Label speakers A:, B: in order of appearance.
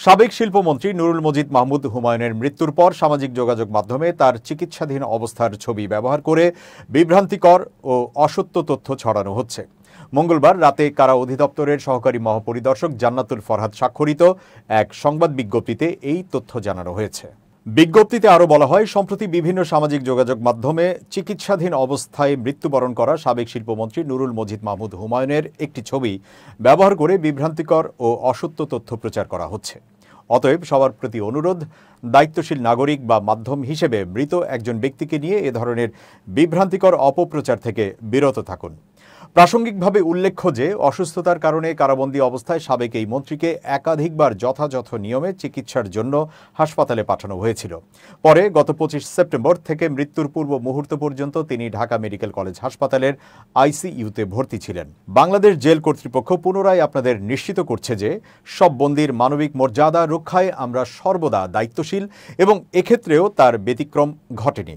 A: সাবেক শিল্পমন্ত্রী নুরুল মজিদ মাহমুদ হুমায়ুনের মৃত্যুর পর সামাজিক যোগাযোগ মাধ্যমে তার চিকিৎসাধীন অবস্থার ছবি ব্যবহার করে বিভ্রান্তিকর ও অসত্য তথ্য ছড়ানো হচ্ছে। মঙ্গলবার রাতে কারা অধিদপ্তরের সহকারী মহাপরিদর্শক জান্নাতুল ফরহাদ স্বাক্ষরিত এক সংবাদ বিজ্ঞপ্তিতে এই তথ্য জানানো হয়েছে। বিজ্ঞপ্তিতে আরও বলা হয়, সম্প্রতি বিভিন্ন সামাজিক যোগাযোগ মাধ্যমে চিকিৎসাধীন অবস্থায় মৃত্যুবরণ করা সাবেক শিল্পমন্ত্রী নুরুল মজিদ মাহমুদ হুমায়ুনের একটি ছবি ব্যবহার করে বিভ্রান্তিকর ও অসত্য তথ্য প্রচার করা হচ্ছে। অতএব সবার প্রতি অনুরোধ, দায়িত্বশীল নাগরিক বা মাধ্যম হিসেবে মৃত একজন ব্যক্তিকে নিয়ে এ ধরনের বিভ্রান্তিকর অপপ্রচার থেকে বিরত থাকুন। প্রাসঙ্গিকভাবে উল্লেখ্য যে, অসুস্থতার কারণে কারাবন্দী অবস্থায় সাবেক এই মন্ত্রীকে একাধিকবার যথাযথ নিয়মে চিকিৎসার জন্য হাসপাতালে পাঠানো হয়েছিল। পরে গত 25 সেপ্টেম্বর থেকে মৃত্যুর পূর্ব মুহূর্ত পর্যন্ত তিনি ঢাকা মেডিকেল কলেজ হাসপাতালের আইসিইউতে ভর্তি ছিলেন। বাংলাদেশ জেল কর্তৃপক্ষ পুনরায় আপনাদের নিশ্চিত করছে যে, সব বন্দীর মানবিক মর্যাদা রক্ষায় আমরা সর্বদা দায়িত্বশীল এবং এক্ষেত্রেও তার ব্যতিক্রম ঘটেনি।